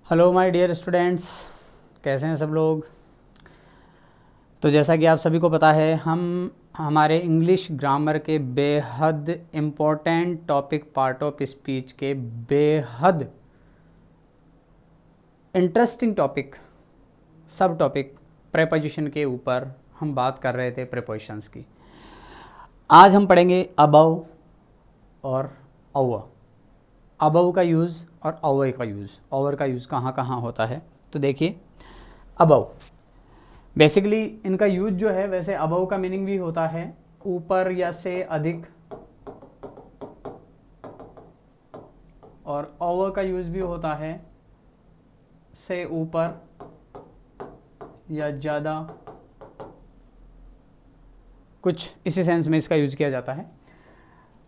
Hello my dear students, कैसे हैं सब लोग। तो जैसा कि आप सभी को पता है, हम हमारे इंग्लिश ग्रामर के बेहद important topic part of speech के बेहद इंटरेस्टिंग टॉपिक सब टॉपिक प्रेपोजिशन के ऊपर हम बात कर रहे थे, प्रेपोजिशंस की। आज हम पढ़ेंगे अबव और ओवर। अबव का यूज़ और ओवर का यूज़, ओवर का यूज़ कहाँ कहाँ होता है। तो देखिए, अबव बेसिकली इनका यूज जो है, वैसे अबव का मीनिंग भी होता है ऊपर या से अधिक, और ओवर का यूज भी होता है से ऊपर या ज़्यादा, कुछ इसी सेंस में इसका यूज किया जाता है।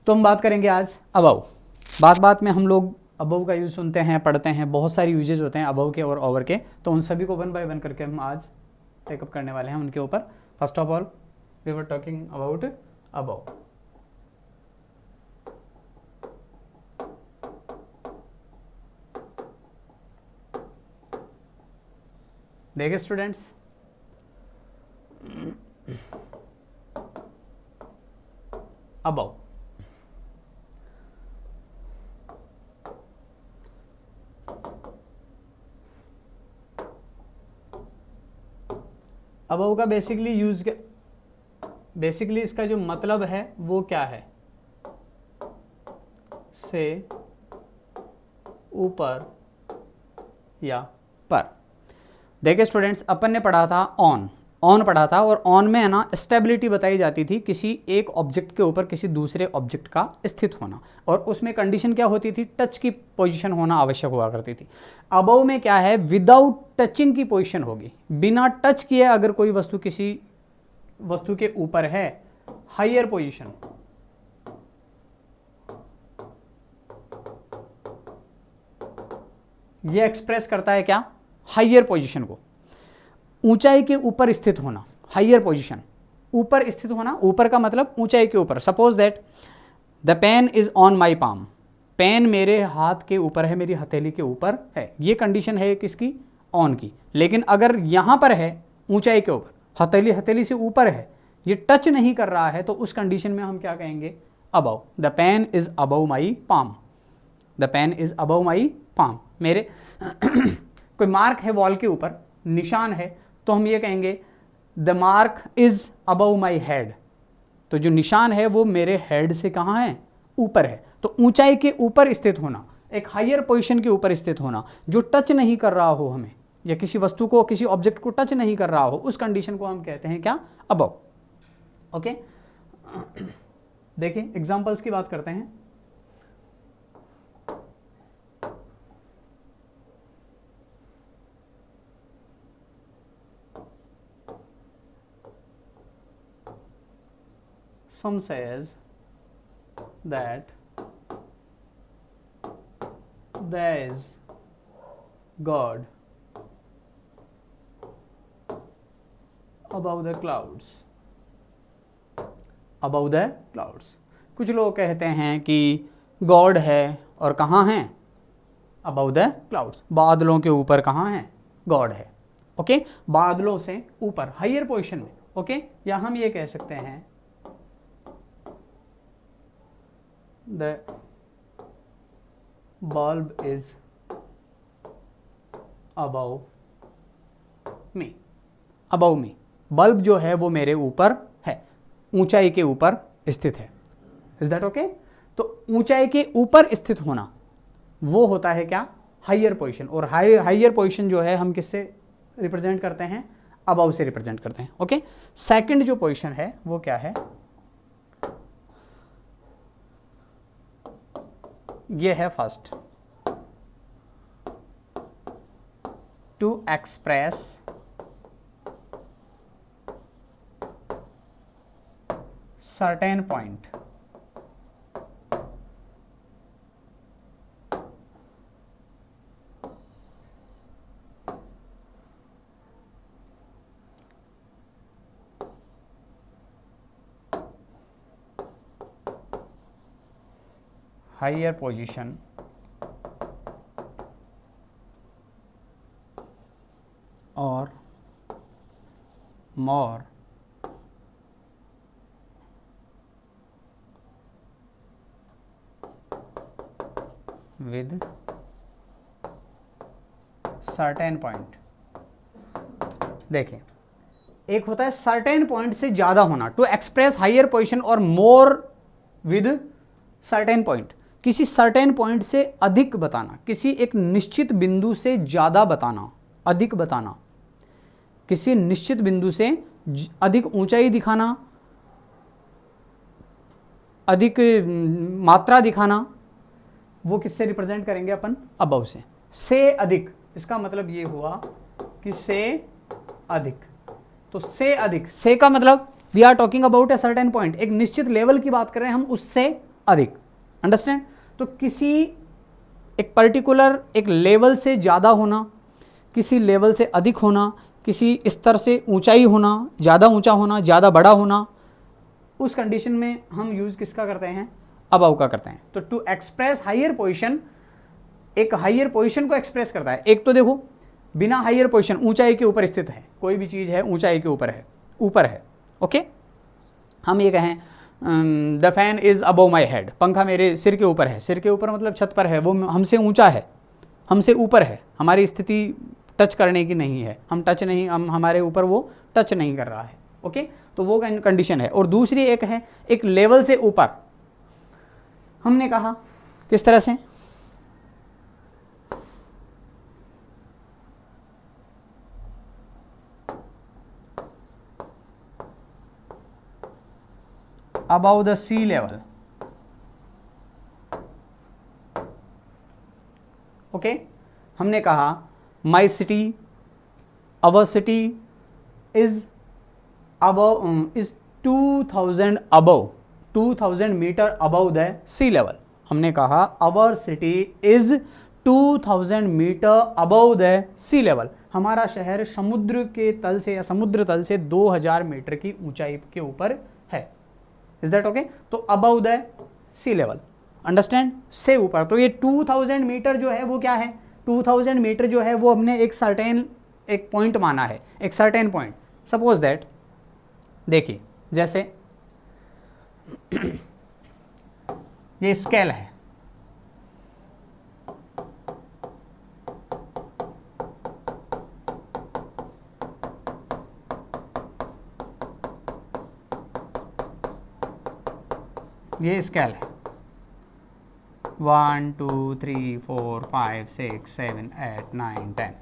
तो हम बात करेंगे आज अबव। बात बात में हम लोग अबव का यूज सुनते हैं, पढ़ते हैं, बहुत सारी यूजेज होते हैं अबव के और ओवर के। तो उन सभी को वन बाय वन करके हम आज टेकअप करने वाले हैं उनके ऊपर। First of all we were talking about above. देखिए स्टूडेंट्स, अबव अबव का बेसिकली इसका जो मतलब है वो क्या है, से ऊपर या पर। देखिए स्टूडेंट्स, अपन ने पढ़ा था ऑन पढ़ा था, और ऑन में है ना स्टेबिलिटी बताई जाती थी, किसी एक ऑब्जेक्ट के ऊपर किसी दूसरे ऑब्जेक्ट का स्थित होना, और उसमें कंडीशन क्या होती थी, टच की पोजीशन होना आवश्यक हुआ करती थी। अबव में क्या है, विदाउट टचिंग की पोजीशन होगी, बिना टच किए अगर कोई वस्तु किसी वस्तु के ऊपर है, हायर पोजीशन। ये एक्सप्रेस करता है क्या, हायर पोजीशन को, ऊंचाई के ऊपर स्थित होना। हायर पोजीशन, ऊपर स्थित होना, ऊपर का मतलब ऊंचाई के ऊपर। Suppose that the pen is on my palm, pen मेरे हाथ के ऊपर है, मेरी हथेली के ऊपर है। ये कंडीशन है किसकी, ऑन की। लेकिन अगर यहां पर है ऊंचाई के ऊपर, हथेली से ऊपर है, ये टच नहीं कर रहा है, तो उस कंडीशन में हम क्या कहेंगे, above. The pen is above my palm, the pen is above my palm. मेरे कोई मार्क है वॉल के ऊपर, निशान है, तो हम ये कहेंगे the mark is above my head. तो जो निशान है वो मेरे हेड से कहाँ है, ऊपर है। तो ऊंचाई के ऊपर स्थित होना, एक हायर पोजीशन के ऊपर स्थित होना, जो टच नहीं कर रहा हो हमें, या किसी वस्तु को, किसी ऑब्जेक्ट को टच नहीं कर रहा हो, उस कंडीशन को हम कहते हैं क्या, अबव। ओके, देखिए एग्जांपल्स की बात करते हैं। Some says that there is God above the clouds, above the clouds। कुछ लोग कहते हैं कि गॉड है और कहाँ हैं, above the clouds, बादलों के ऊपर कहाँ है, गॉड है। ओके, बादलों से ऊपर, हायर पोजीशन में। ओके, या हम ये कह सकते हैं the bulb is above me, above me, bulb जो है वो मेरे ऊपर है, ऊंचाई के ऊपर स्थित है। Is that okay. तो ऊंचाई के ऊपर स्थित होना वो होता है क्या, हायर पोजीशन। और हायर पोजीशन जो है हम किससे रिप्रेजेंट करते हैं, अबव से रिप्रेजेंट करते हैं। ओके, सेकंड जो पोजीशन है वो क्या है, ये है first, to express certain point. higher position or more with certain point। देखिए, एक होता है सर्टेन पॉइंट से ज्यादा होना, टू एक्सप्रेस हायर पोजीशन और मोर विद सर्टेन पॉइंट, किसी सर्टेन पॉइंट से अधिक बताना, किसी एक निश्चित बिंदु से ज्यादा बताना, अधिक बताना, किसी निश्चित बिंदु से अधिक ऊंचाई दिखाना, अधिक मात्रा दिखाना, वो किससे रिप्रेजेंट करेंगे अपन? अबव से अधिक। इसका मतलब ये हुआ कि से अधिक। तो से अधिक, से का मतलब we are talking about a certain point, एक निश्चित लेवल की बात कर रहे हैं हम, उससे अधिक। अंडरस्टैंड? तो किसी एक पर्टिकुलर एक लेवल से ज़्यादा होना, किसी लेवल से अधिक होना, किसी स्तर से ऊंचाई होना, ज़्यादा ऊंचा होना, ज़्यादा बड़ा होना, उस कंडीशन में हम यूज़ किसका करते हैं? अबव का करते हैं। तो टू एक्सप्रेस हायर पोजीशन, एक हायर पोजीशन को एक्सप्रेस करता है। एक तो देखो बिना हायर पोजीशन, ऊंचाई के ऊपर स्थित है, कोई भी चीज़ है ऊंचाई के ऊपर है, ओके। हम ये कहें the fan is above my head, पंखा मेरे सिर के ऊपर है। सिर के ऊपर मतलब छत पर है, वो हमसे ऊंचा है, हमसे ऊपर है, हमारी स्थिति टच करने की नहीं है, हम टच नहीं, हमारे ऊपर वो टच नहीं कर रहा है, ओके। तो वो कंडीशन है। और दूसरी एक है एक लेवल से ऊपर। हमने कहा किस तरह से? above the sea level, okay. हमने कहा my city, our city is above, is 2000 above, 2000 meter above the sea level. हमने कहा our city is 2000 meter above the sea level. हमारा शहर समुद्र के तल से या समुद्र तल से 2000 मीटर की ऊंचाई के ऊपर है। Is that okay? तो above the sea level, understand? से ऊपर। तो ये 2000 मीटर जो है वो क्या है? 2000 मीटर जो है वो हमने एक सर्टेन एक पॉइंट माना है, एक सर्टेन पॉइंट। सपोज दैट, देखिए जैसे ये स्केल है, ये स्केल है 1 2 3 4 5 6 7 8 9 10,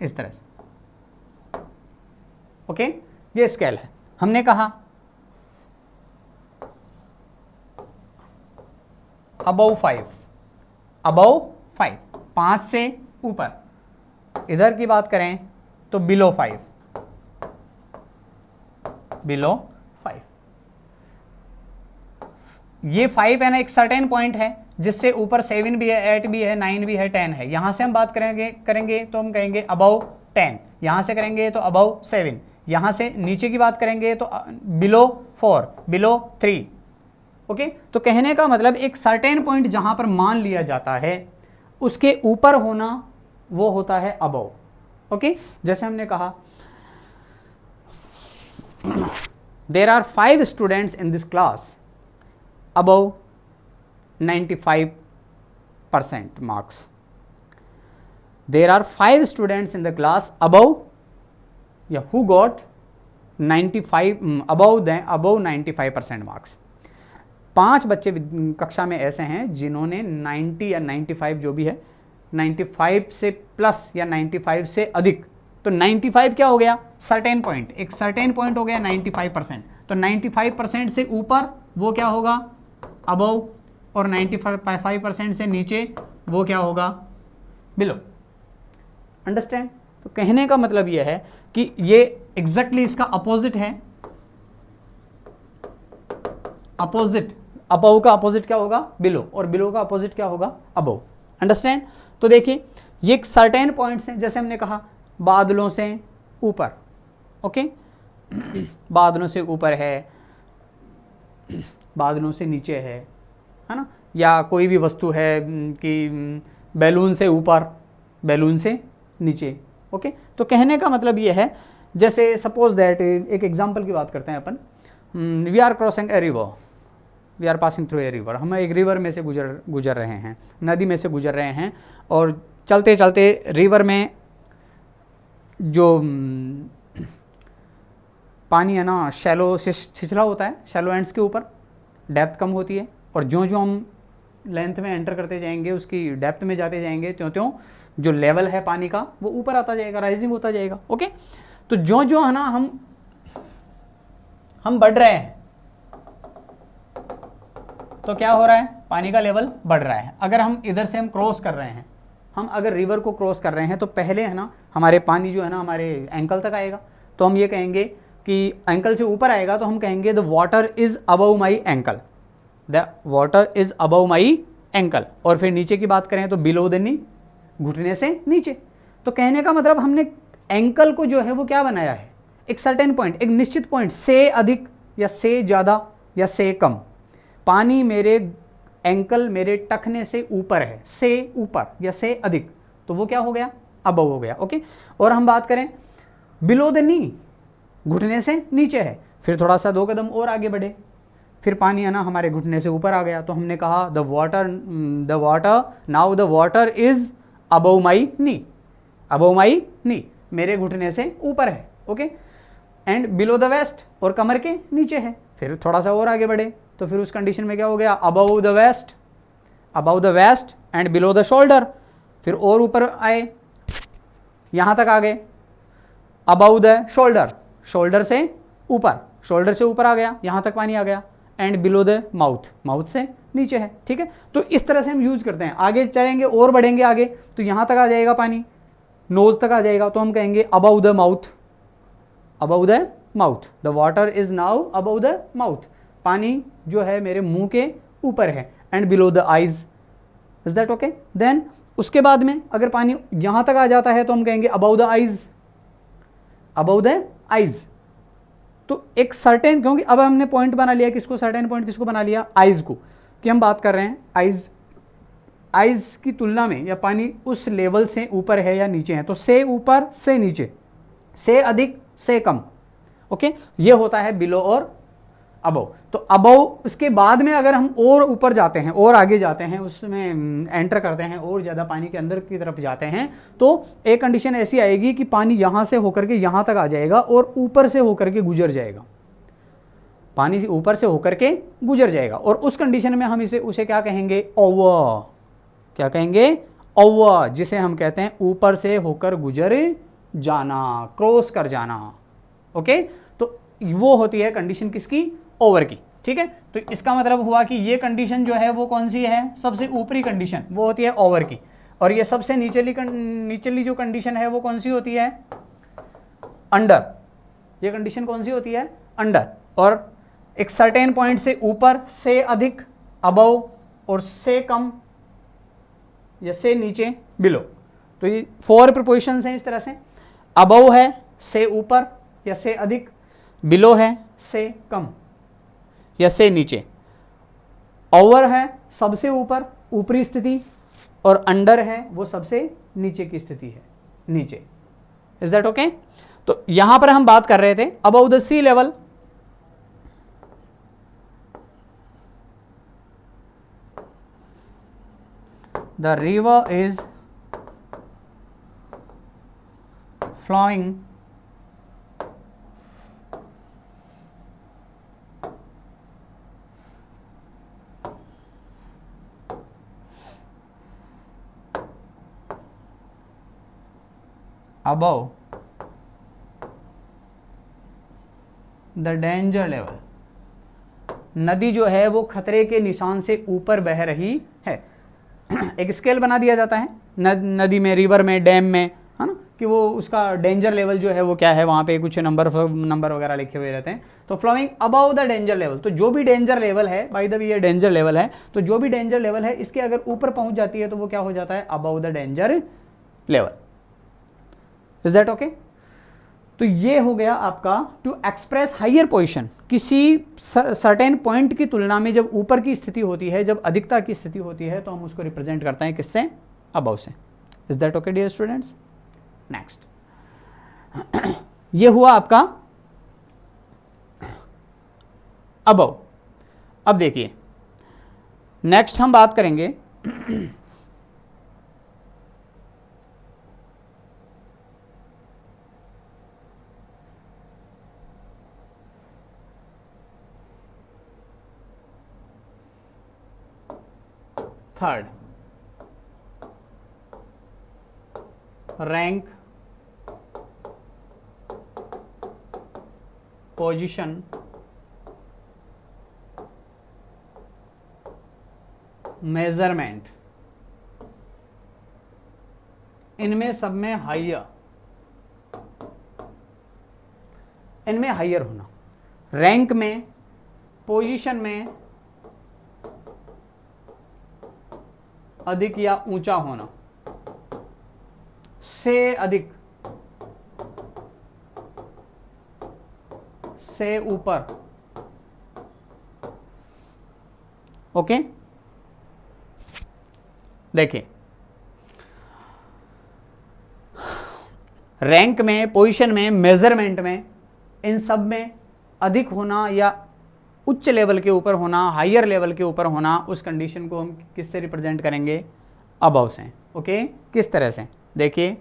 इस तरह से, ओके। ये स्केल है। हमने कहा अबव 5, अबव 5, 5 से ऊपर। इधर की बात करें तो बिलो 5, बिलो 5। ये 5 है ना, एक सर्टेन पॉइंट है जिससे ऊपर 7 भी है, 8 भी है, 9 भी है, 10 है। यहां से हम बात करेंगे तो हम कहेंगे अबव 10, यहां से करेंगे तो अबव 7, यहां से नीचे की बात करेंगे तो बिलो 4, बिलो 3, ओके। तो कहने का मतलब एक सर्टेन पॉइंट जहां पर मान लिया जाता है उसके ऊपर होना वो होता है अबव, ओके। जैसे हमने कहा there are 5 students in this class above 95% marks. There are 5 students in the class above, who got 95 above 95% marks. 5 बच्चे कक्षा में ऐसे हैं जिन्होंने 90 या 95 जो भी है, 95 से प्लस या 95 से अधिक। तो 95 क्या हो गया? सर्टेन पॉइंट, एक सर्टेन पॉइंट हो गया 95%। तो 95% से ऊपर वो क्या होगा? अबव, और 95% से नीचे वो क्या होगा? बिलो। अंडरस्टैंड? तो कहने का मतलब ये है कि ये एग्जैक्टली इसका अपोजिट है। अपोजिट, अबव का अपोजिट क्या होगा? बिलो, और बिलो का अपोजिट क्या होगा? अबव। अंडरस्टैंड? तो देखिए ये एक सर्टेन पॉइंट्स हैं, जैसे हमने कहा बादलों से ऊपर, ओके। बादलों से ऊपर है, बादलों से नीचे है ना, या कोई भी वस्तु है कि बैलून से ऊपर, बैलून से नीचे, ओके, तो कहने का मतलब ये है, जैसे सपोज दैट एक एग्जांपल की बात करते हैं अपन, we are crossing a river, we are passing through a river, हम एक रिवर में से गुजर रहे हैं, नदी में से गुजर रहे हैं, और चलते चलते रिवर में जो पानी है ना शैलो से छिछला होता है, शैलो एंड्स के ऊपर डेप्थ कम होती है, और जो जो हम लेंथ में एंटर करते जाएंगे, उसकी डेप्थ में जाते जाएंगे, त्यों त्यों जो लेवल है पानी का वो ऊपर आता जाएगा, राइजिंग होता जाएगा। ओके, तो जो जो है ना हम बढ़ रहे हैं तो क्या हो रहा है, पानी का लेवल बढ़ रहा है। अगर हम इधर से हम क्रॉस कर रहे हैं, हम अगर रिवर को क्रॉस कर रहे हैं तो पहले है ना हमारे पानी जो है ना हमारे एंकल तक आएगा, तो हम ये कहेंगे कि एंकल से ऊपर आएगा तो हम कहेंगे the water is above my ankle, the water is above my ankle. और फिर नीचे की बात करें तो बिलो द नी, घुटने से नीचे। तो कहने का मतलब हमने एंकल को जो है वो क्या बनाया है, एक सर्टेन पॉइंट, एक निश्चित पॉइंट, से अधिक या से ज़्यादा या से कम, पानी मेरे एंकल मेरे टखने से ऊपर है, से ऊपर या से अधिक, तो वो क्या हो गया, अबव हो गया। ओके, और हम बात करें बिलो द नी, घुटने से नीचे है, फिर थोड़ा सा 2 कदम और आगे बढ़े, फिर पानी है ना हमारे घुटने से ऊपर आ गया, तो हमने कहा the water now the water is above my knee, above my knee, मेरे घुटने से ऊपर है। Okay, and below the waist, और कमर के नीचे है, फिर थोड़ा सा और आगे बढ़े तो फिर उस कंडीशन में क्या हो गया, above the waist and below the shoulder, फिर और ऊपर आए, यहाँ तक आ गए, अबव द शोल्डर, शोल्डर से ऊपर आ गया, यहाँ तक पानी आ गया, and below the mouth, mouth से नीचे है। ठीक है, तो इस तरह से हम यूज करते हैं। आगे चलेंगे और बढ़ेंगे आगे तो यहाँ तक आ जाएगा पानी, नोज तक आ जाएगा, तो हम कहेंगे above the mouth, above the mouth, the water is now above the mouth, पानी जो है मेरे मुंह के ऊपर है, and below the eyes, is that okay. Then उसके बाद में अगर पानी यहाँ तक आ जाता है तो हम कहेंगे above the eyes, above the eyes. तो एक सर्टेन, क्योंकि अब हमने पॉइंट बना लिया, किसको सर्टेन पॉइंट किसको बना लिया, आइज को, कि हम बात कर रहे हैं आइज की तुलना में या पानी उस लेवल से ऊपर है या नीचे है, तो से ऊपर से नीचे, से अधिक से कम। ओके, ये होता है बिलो और अबव। तो अबव, इसके बाद में अगर हम और ऊपर जाते हैं और आगे जाते हैं, उसमें एंटर करते हैं और ज़्यादा पानी के अंदर की तरफ जाते हैं, तो एक कंडीशन ऐसी आएगी कि पानी यहाँ से होकर के यहाँ तक आ जाएगा और ऊपर से होकर के गुजर जाएगा, पानी से ऊपर से होकर के गुजर जाएगा, और उस कंडीशन में हम उसे क्या कहेंगे, ओवर, क्या कहेंगे, ओवर, जिसे हम कहते हैं ऊपर से होकर गुजर जाना, क्रॉस कर जाना। ओके, तो वो होती है कंडीशन किसकी, ओवर की। ठीक है, तो इसका मतलब हुआ कि ये कंडीशन जो है वो कौन सी है, सबसे ऊपरी कंडीशन, वो होती है ओवर की, और ये सबसे निचली जो कंडीशन है वो कौन सी होती है, अंडर। ये कंडीशन कौन सी होती है, अंडर। और एक सर्टेन पॉइंट से ऊपर, से अधिक अबव, और से कम या से नीचे बिलो। तो ये 4 प्रीपोजिशंस हैं इस तरह से, अबव है से ऊपर या से अधिक, बिलो है से कम या से नीचे, ओवर है सबसे ऊपर ऊपरी स्थिति, और अंडर है वो सबसे नीचे की स्थिति है, नीचे। Is that okay. तो यहां पर हम बात कर रहे थे above the sea level, the river is flowing above the danger level, नदी जो है वो खतरे के निशान से ऊपर बह रही है। एक स्केल बना दिया जाता है नदी में, रिवर में, डैम में, है ना, कि वो उसका डेंजर लेवल जो है वो क्या है, वहाँ पे कुछ नंबर वगैरह लिखे हुए रहते हैं। तो flowing above the danger level, तो जो भी डेंजर लेवल है, बाय द वे ये डेंजर लेवल है, तो जो भी डेंजर लेवल है इसके अगर ऊपर पहुंच जाती है तो वो क्या हो जाता है, above the danger level. Is that okay. तो ये हो गया आपका टू एक्सप्रेस हाइयर पोजीशन, किसी सर्टेन पॉइंट की तुलना में जब ऊपर की स्थिति होती है, जब अधिकता की स्थिति होती है, तो हम उसको रिप्रेजेंट करते हैं किससे, अबव से। Is that okay dear students. Next, ये हुआ आपका अबव। अब देखिए नेक्स्ट हम बात करेंगे थर्ड, रैंक, पोजीशन, मेजरमेंट, इनमें सब में हायर, इनमें हायर होना, रैंक में, पोजीशन में अधिक या ऊंचा होना, से अधिक, से ऊपर, ओके। देखिए रैंक में, पोजीशन में, मेजरमेंट में, इन सब में अधिक होना या उच्च लेवल के ऊपर होना, हायर लेवल के ऊपर होना, उस कंडीशन को हम किससे रिप्रेजेंट करेंगे? अबव से। ओके, किस तरह से? देखिए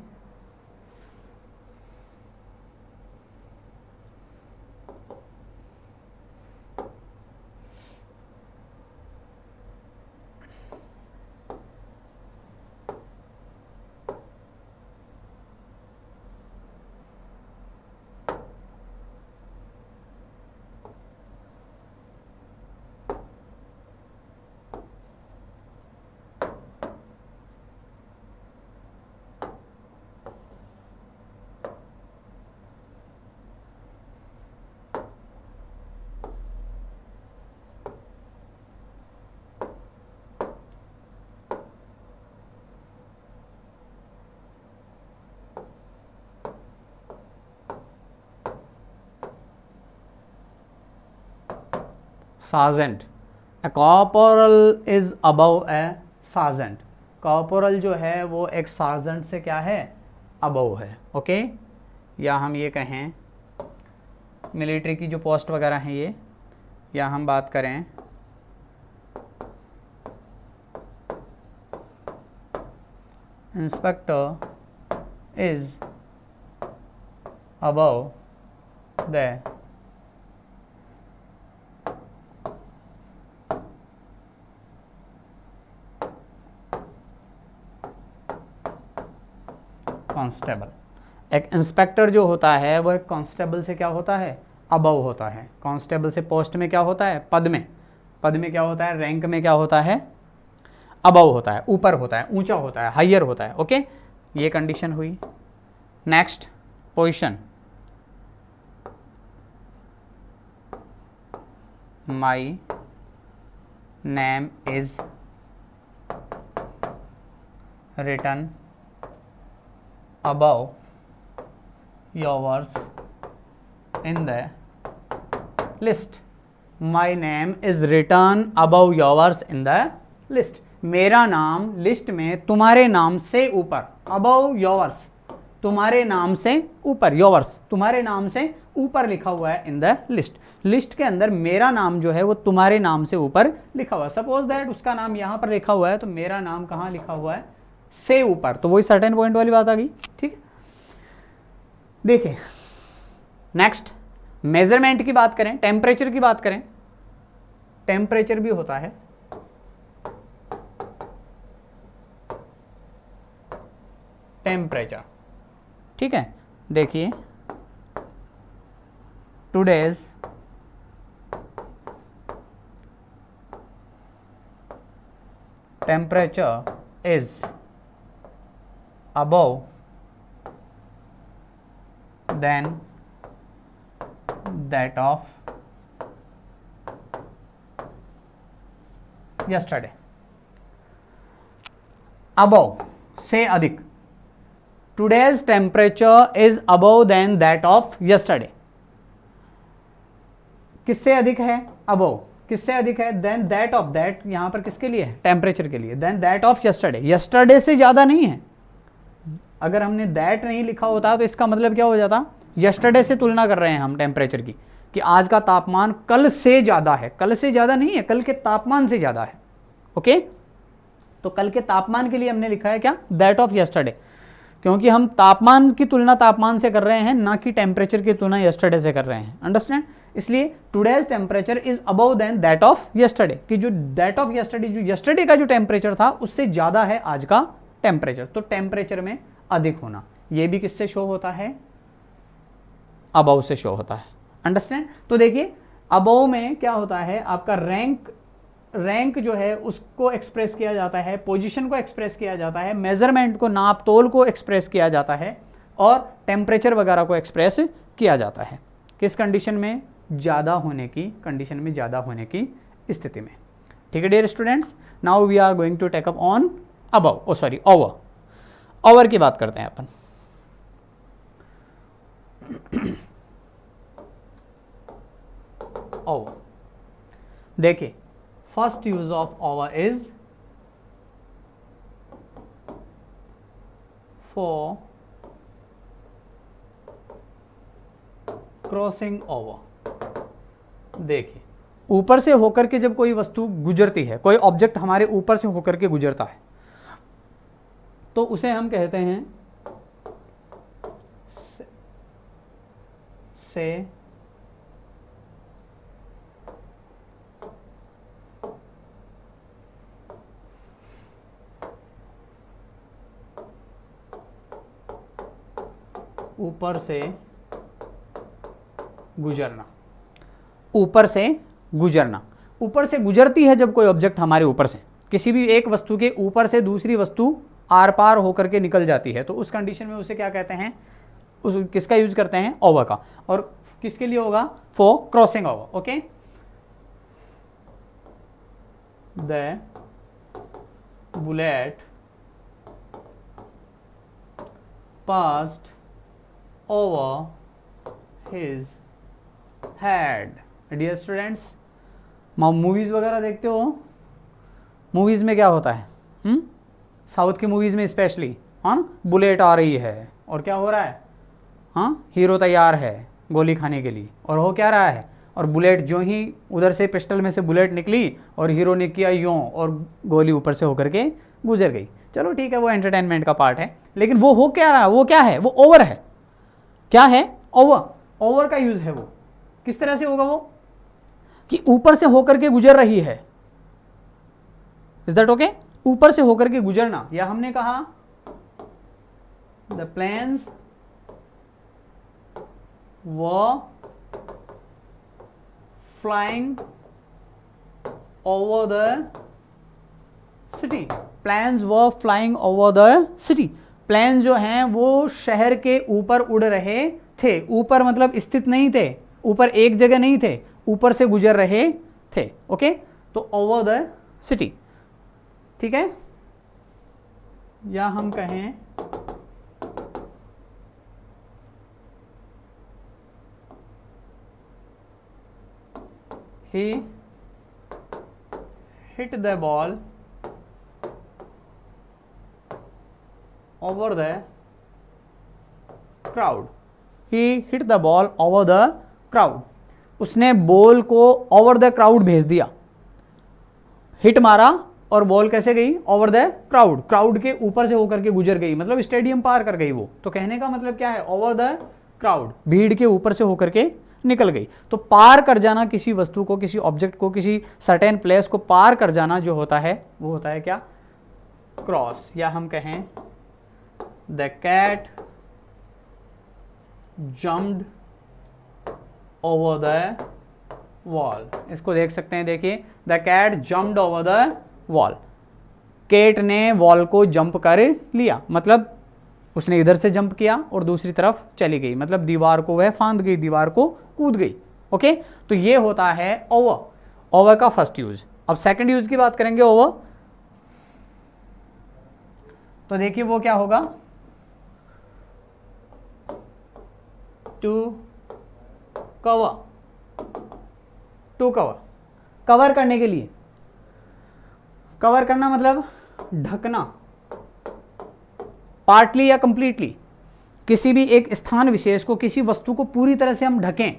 sergeant, A corporal is above A sergeant. Corporal जो है वो एक सार्जेंट से क्या है? अबव है। ओके, या हम ये कहें मिलिट्री की जो पोस्ट वगैरह हैं ये, या हम बात करें inspector is above the constable. एक इंस्पेक्टर जो होता है वो एक कांस्टेबल से क्या होता है? अबव होता है। कांस्टेबल से पोस्ट में क्या होता है? पद में। पद में क्या होता है? रैंक में क्या होता है? अबव होता है, ऊपर होता है, ऊंचा होता है, हायर होता है। ओके, ये कंडीशन हुई। Next, position. My name is written above yours in the list. My name is written above yours in the list. मेरा नाम लिस्ट में तुम्हारे नाम से ऊपर, above yours, तुम्हारे नाम से ऊपर, yours तुम्हारे नाम से ऊपर लिखा हुआ है in the list. लिस्ट के अंदर मेरा नाम जो है वो तुम्हारे नाम से ऊपर लिखा हुआ है। सपोज दैट उसका नाम यहाँ पर लिखा हुआ है तो मेरा नाम कहाँ लिखा हुआ है? से ऊपर। तो वही सर्टेन पॉइंट वाली बात आ गई। ठीक, देखिए नेक्स्ट, मेजरमेंट की बात करें, टेम्परेचर की बात करें। टेम्परेचर भी होता है टेम्परेचर। ठीक है, देखिए today's temperature is above than that of yesterday. above से अधिक, today's temperature is above than that of yesterday. किससे अधिक है? above। किससे अधिक है? देन दैट ऑफ, दैट यहां पर किसके लिए है? टेम्परेचर के लिए। Than that of yesterday, yesterday से ज्यादा नहीं है। अगर हमने दैट नहीं लिखा होता तो इसका मतलब क्या हो जाता, यस्टरडे से तुलना कर रहे हैं हम टेम्परेचर की, कि आज का तापमान कल से ज़्यादा है। कल से ज़्यादा नहीं है, कल के तापमान से ज़्यादा है। ओके, तो कल के तापमान के लिए हमने लिखा है क्या, दैट ऑफ यस्टरडे, क्योंकि हम तापमान की तुलना तापमान से कर रहे हैं, ना कि टेम्परेचर की तुलना यस्टरडे से कर रहे हैं। अंडरस्टैंड? इसलिए today's temperature is above than that of yesterday, कि जो दैट ऑफ यस्टरडे, जो यस्टरडे का जो टेम्परेचर था उससे ज़्यादा है आज का टेम्परेचर। तो टेम्परेचर में अधिक होना, ये भी किससे शो होता है, अबव से शो होता है। अंडरस्टैंड? तो देखिए अबव में क्या होता है, आपका रैंक जो है उसको एक्सप्रेस किया जाता है, पोजीशन को एक्सप्रेस किया जाता है, मेजरमेंट को, नाप तोल को एक्सप्रेस किया जाता है, और टेम्परेचर वगैरह को एक्सप्रेस किया जाता है। किस कंडीशन में, ज़्यादा होने की कंडीशन में, ज़्यादा होने की स्थिति में। ठीक है dear students, now we are going to take up on above, oh sorry over. Over की बात करते हैं अपन। ओवर, देखिए first use of over is for crossing over. देखिए ऊपर से होकर के जब कोई वस्तु गुजरती है, कोई ऑब्जेक्ट हमारे ऊपर से होकर के गुजरता है, तो उसे हम कहते हैं से ऊपर से गुजरना। ऊपर से गुजरना, ऊपर से गुजरती है जब कोई ऑब्जेक्ट हमारे ऊपर से, किसी भी एक वस्तु के ऊपर से दूसरी वस्तु आर पार होकर के निकल जाती है, तो उस कंडीशन में उसे क्या कहते हैं, उस किसका यूज करते हैं, ओवर का। और किसके लिए होगा, for crossing over. Okay, the bullet passed over his head. Dear students, movies वगैरह देखते हो, मूवीज में क्या होता है, साउथ की मूवीज में स्पेशली, हाँ, बुलेट आ रही है और क्या हो रहा है, हाँ, हीरो तैयार है गोली खाने के लिए, और हो क्या रहा है, और बुलेट जो ही उधर से पिस्टल में से बुलेट निकली और हीरो ने किया यूं और गोली ऊपर से होकर के गुजर गई। चलो ठीक है, वो एंटरटेनमेंट का पार्ट है, लेकिन वो हो क्या रहा है, वो क्या है, वो ओवर है। क्या है, ओवर। ओवर का यूज है वो, किस तरह से होगा वो, कि ऊपर से होकर के गुजर रही है। Is that okay? ऊपर से होकर के गुजरना, या हमने कहा the planes were flying over the city. Planes were flying over the city. Planes जो हैं वो शहर के ऊपर उड़ रहे थे। ऊपर मतलब स्थित नहीं थे, ऊपर एक जगह नहीं थे, ऊपर से गुजर रहे थे। ओके, तो ओवर द सिटी, ठीक है, या हम कहें he hit the ball over the crowd. He hit the ball over the crowd. उसने बॉल को ओवर द क्राउड भेज दिया। हिट मारा और बॉल कैसे गई, ओवर द क्राउड, क्राउड के ऊपर से होकर के गुजर गई, मतलब स्टेडियम पार कर गई वो। तो कहने का मतलब क्या है, ओवर द क्राउड, भीड़ के ऊपर से होकर के निकल गई। तो पार कर जाना किसी वस्तु को, किसी ऑब्जेक्ट को, किसी सर्टेन प्लेस को पार कर जाना जो होता है वो होता है क्या, क्रॉस। या हम कहें the cat jumped over the wall. इसको देख सकते हैं, देखिए the cat jumped over the wall. Cat ने वॉल को जंप कर लिया, मतलब उसने इधर से जंप किया और दूसरी तरफ चली गई, मतलब दीवार को वह फांद गई, दीवार को कूद गई। ओके, तो ये होता है ओवर। ओवर का फर्स्ट यूज। अब सेकंड यूज की बात करेंगे ओवर, तो देखिए वो क्या होगा, to cover. To cover, cover करने के लिए, कवर करना मतलब ढकना, पार्टली या कंप्लीटली, किसी भी एक स्थान विशेष को, किसी वस्तु को पूरी तरह से हम ढकें,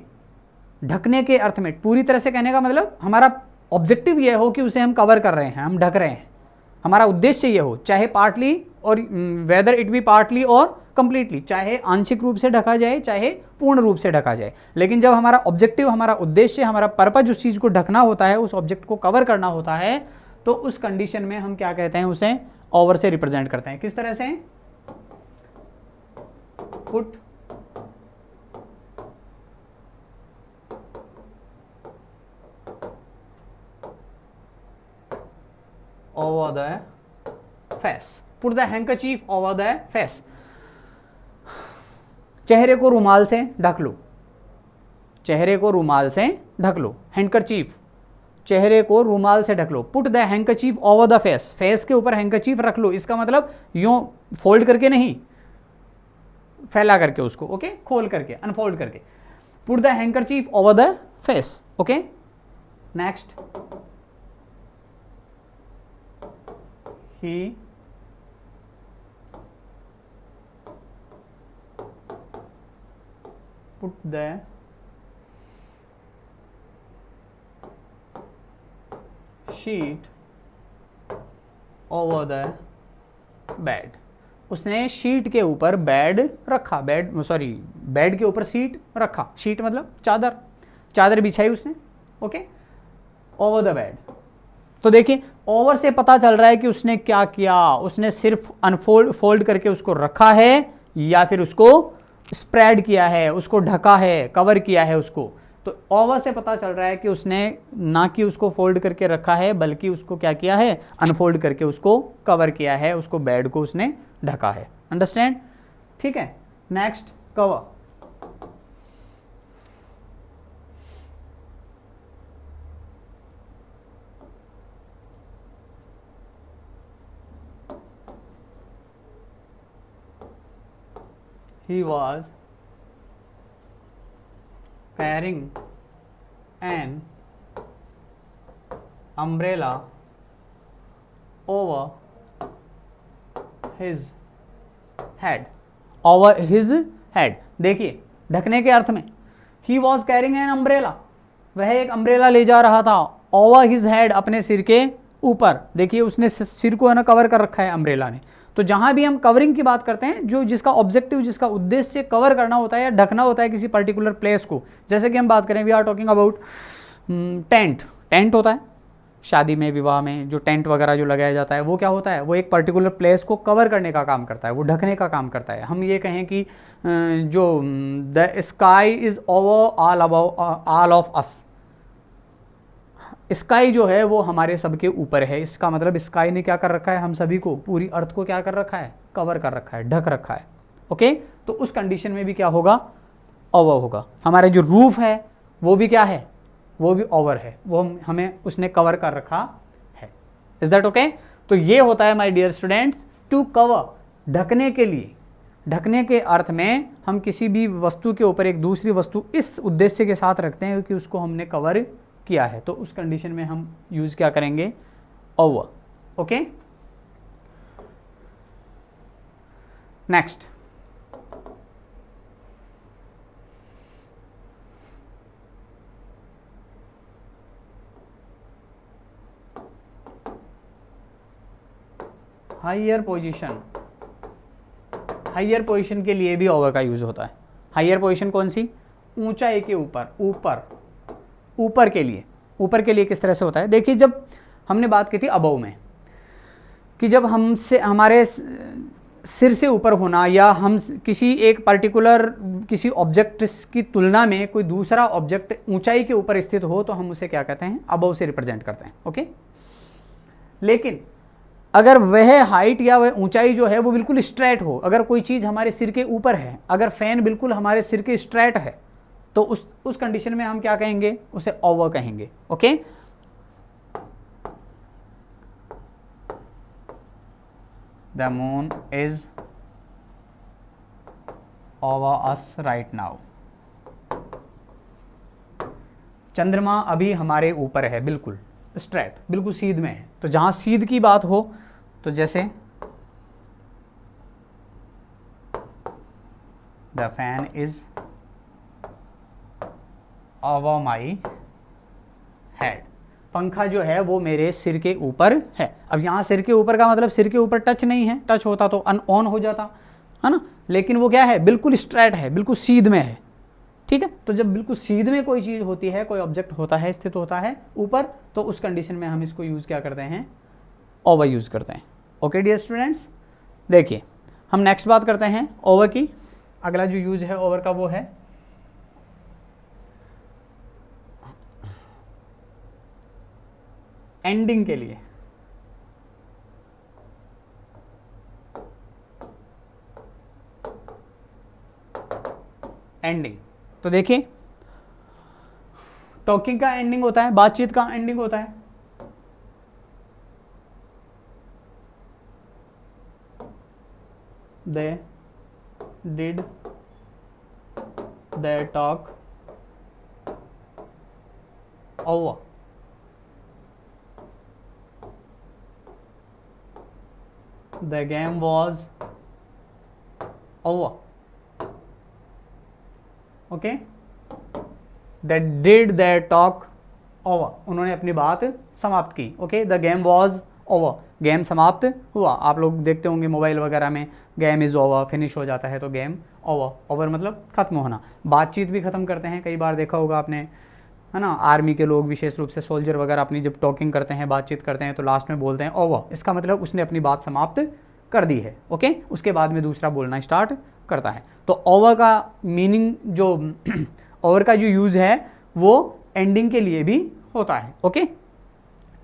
ढकने के अर्थ में, पूरी तरह से कहने का मतलब हमारा ऑब्जेक्टिव यह हो कि उसे हम कवर कर रहे हैं, हम ढक रहे हैं, हमारा उद्देश्य ये हो, चाहे पार्टली और वेदर इट बी पार्टली और कंप्लीटली, चाहे आंशिक रूप से ढका जाए चाहे पूर्ण रूप से ढका जाए। लेकिन जब हमारा ऑब्जेक्टिव, हमारा उद्देश्य, हमारा पर्पज उस चीज़ को ढकना होता है, उस ऑब्जेक्ट को कवर करना होता है, तो उस कंडीशन में हम क्या कहते हैं, उसे ओवर से रिप्रेजेंट करते हैं। किस तरह से? Put over the face, put the handkerchief over the face, चेहरे को रुमाल से ढक लो, चेहरे को रुमाल से ढक लो, हैंकरचीफ, चेहरे को रुमाल से ढक लो, put the handkerchief over the face, face के ऊपर हैंकरचीफ रख लो। इसका मतलब यूं फोल्ड करके नहीं, फैला करके उसको, ओके, खोल करके, अनफोल्ड करके, put the handkerchief over the face, okay. Next, he put the sheet over the bed, उसने शीट के ऊपर बेड रखा, बेड सॉरी बेड के ऊपर सीट रखा, शीट मतलब चादर, चादर बिछाई उसने, ओके, ओवर द बेड। तो देखिए ओवर से पता चल रहा है कि उसने क्या किया, उसने सिर्फ फोल्ड करके उसको रखा है या फिर उसको स्प्रेड किया है, उसको ढका है, कवर किया है उसको। तो ओवर से पता चल रहा है कि उसने ना कि उसको फोल्ड करके रखा है, बल्कि उसको क्या किया है, अनफोल्ड करके उसको कवर किया है, उसको बेड को उसने ढका है। अंडरस्टैंड? ठीक है। Next, cover, he was carrying an umbrella over his head, over his head। देखिए ढकने के अर्थ में, he was carrying an umbrella, वह एक अम्ब्रेला ले जा रहा था, over his head, अपने सिर के ऊपर। देखिए उसने सिर को है ना कवर कर रखा है अम्ब्रेला ने। तो जहां भी हम कवरिंग की बात करते हैं, जो जिसका ऑब्जेक्टिव, जिसका उद्देश्य कवर करना होता है या ढकना होता है किसी पर्टिकुलर प्लेस को, जैसे कि हम बात करें, we are talking about tent. Tent होता है शादी में, विवाह में जो टेंट वगैरह जो लगाया जाता है, वो क्या होता है, वो एक पर्टिकुलर प्लेस को कवर करने का काम करता है, वो ढकने का काम करता है। हम ये कहें कि जो the sky is over all of us, sky जो है वो हमारे सबके ऊपर है। इसका मतलब स्काई ने क्या कर रखा है, हम सभी को, पूरी अर्थ को क्या कर रखा है, कवर कर रखा है, ढक रखा है, ओके। तो उस कंडीशन में भी क्या होगा, ओवर होगा। हमारे जो रूफ है वो भी क्या है, वो भी ओवर है, वो हमें उसने कवर कर रखा है। Is that okay? तो ये होता है my dear students, to cover, ढकने के लिए। ढकने के अर्थ में हम किसी भी वस्तु के ऊपर एक दूसरी वस्तु इस उद्देश्य के साथ रखते हैं कि उसको हमने कवर किया है, तो उस कंडीशन में हम यूज क्या करेंगे, over, okay. Next, higher position. Higher position के लिए भी ओवर का यूज होता है। हायर पोजीशन कौन सी, ऊंचाई के ऊपर, ऊपर, ऊपर के लिए। ऊपर के लिए किस तरह से होता है, देखिए जब हमने बात की थी अबव में, कि जब हमसे, हमारे सिर से ऊपर होना, या हम किसी एक पर्टिकुलर किसी ऑब्जेक्ट की तुलना में कोई दूसरा ऑब्जेक्ट ऊंचाई के ऊपर स्थित हो, तो हम उसे क्या कहते हैं, अबव से रिप्रेजेंट करते हैं, ओके। लेकिन अगर वह हाइट या वह ऊंचाई जो है वो बिल्कुल स्ट्रेट हो, अगर कोई चीज़ हमारे सिर के ऊपर है, अगर फैन बिल्कुल हमारे सिर के स्ट्रेट है, तो उस कंडीशन में हम क्या कहेंगे, उसे ओवर कहेंगे, okay. The moon is over us right now. चंद्रमा अभी हमारे ऊपर है, बिल्कुल स्ट्रेट, बिल्कुल सीध में है। तो जहां सीध की बात हो, तो जैसे the fan is over my head, पंखा जो है वो मेरे सिर के ऊपर है। अब यहाँ सिर के ऊपर का मतलब सिर के ऊपर टच नहीं है, टच होता तो ऑन हो जाता है ना, लेकिन वो क्या है, बिल्कुल स्ट्रेट है, बिल्कुल सीध में है। ठीक है, तो जब बिल्कुल सीध में कोई चीज़ होती है, कोई ऑब्जेक्ट होता है, स्थित होता है ऊपर, तो उस कंडीशन में हम इसको यूज़ क्या करते हैं, ओवर यूज़ करते हैं। ओके डियर स्टूडेंट्स, देखिए हम नेक्स्ट बात करते हैं ओवर की। अगला जो यूज़ है ओवर का वो है एंडिंग के लिए। एंडिंग, तो देखिए टॉकिंग का एंडिंग होता है, बातचीत का एंडिंग होता है। They did their talk over. The game was over. Okay? They did their talk over. उन्होंने अपनी बात समाप्त की। Okay? The game was over. Game समाप्त हुआ। आप लोग देखते होंगे मोबाइल वगैरह में गेम इज़ ओवर, फिनिश हो जाता है तो गेम ओवर। ओवर मतलब ख़त्म होना। बातचीत भी ख़त्म करते हैं, कई बार देखा होगा आपने, है ना, आर्मी के लोग विशेष रूप से सोल्जर वगैरह अपनी जब टॉकिंग करते हैं, बातचीत करते हैं, तो लास्ट में बोलते हैं ओवर। इसका मतलब उसने अपनी बात समाप्त कर दी है। ओके, उसके बाद में दूसरा बोलना स्टार्ट करता है। तो ओवर का मीनिंग जो ओवर का जो यूज़ है वो एंडिंग के लिए भी होता है। ओके,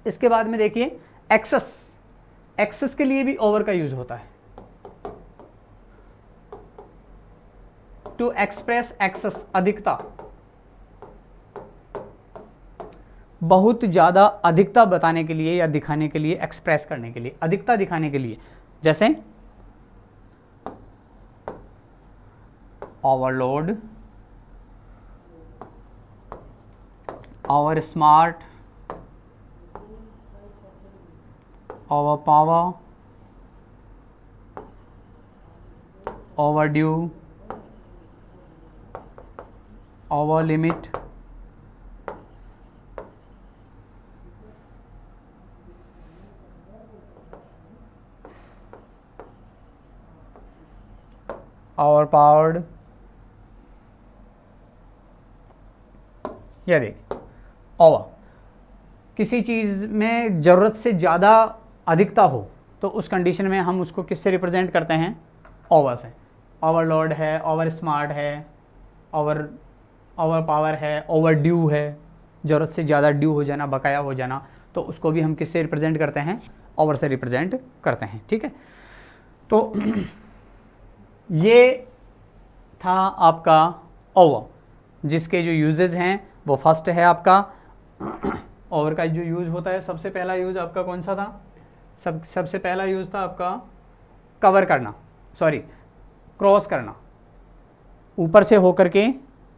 इसके बाद में देखिए एक्सेस। एक्सेस के लिए भी ओवर का यूज होता है। टू एक्सप्रेस एक्सेस, अधिकता, बहुत ज्यादा अधिकता बताने के लिए या दिखाने के लिए, एक्सप्रेस करने के लिए, अधिकता दिखाने के लिए। जैसे overload, over smart, overpower, overdue, over limit, overpowered। यह देख ओवर, किसी चीज़ में ज़रूरत से ज़्यादा अधिकता हो तो उस कंडीशन में हम उसको किससे रिप्रेजेंट करते हैं, ओवर से। ओवरलोड है, ओवर स्मार्ट है, ओवर पावर है, ओवर ड्यू है, ज़रूरत से ज़्यादा ड्यू हो जाना, बकाया हो जाना, तो उसको भी हम किससे रिप्रेजेंट करते हैं, ओवर से रिप्रेजेंट करते हैं। ठीक है, तो ये था आपका ओवर, जिसके जो यूजेज हैं वो फर्स्ट है आपका ओवर का जो यूज़ होता है। सबसे पहला यूज़ आपका कौन सा था, सबसे पहला यूज़ था आपका कवर करना, सॉरी क्रॉस करना, ऊपर से होकर के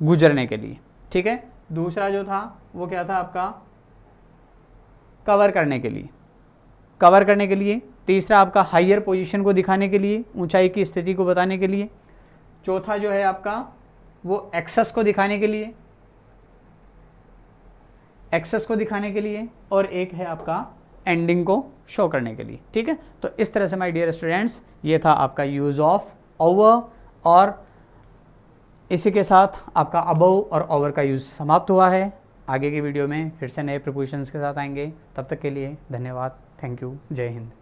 गुजरने के लिए। ठीक है, दूसरा जो था वो क्या था आपका, कवर करने के लिए, कवर करने के लिए। तीसरा आपका हायर पोजीशन को दिखाने के लिए, ऊंचाई की स्थिति को बताने के लिए। चौथा जो है आपका वो एक्सेस को दिखाने के लिए, एक्सेस को दिखाने के लिए, और एक है आपका एंडिंग को शो करने के लिए। ठीक है, तो इस तरह से माय डियर स्टूडेंट्स ये था आपका यूज़ ऑफ ओवर, और इसी के साथ आपका अबव और ओवर का यूज़ समाप्त हुआ है। आगे की वीडियो में फिर से नए प्रीपोजिशंस के साथ आएंगे, तब तक के लिए धन्यवाद, थैंक यू, जय हिंद।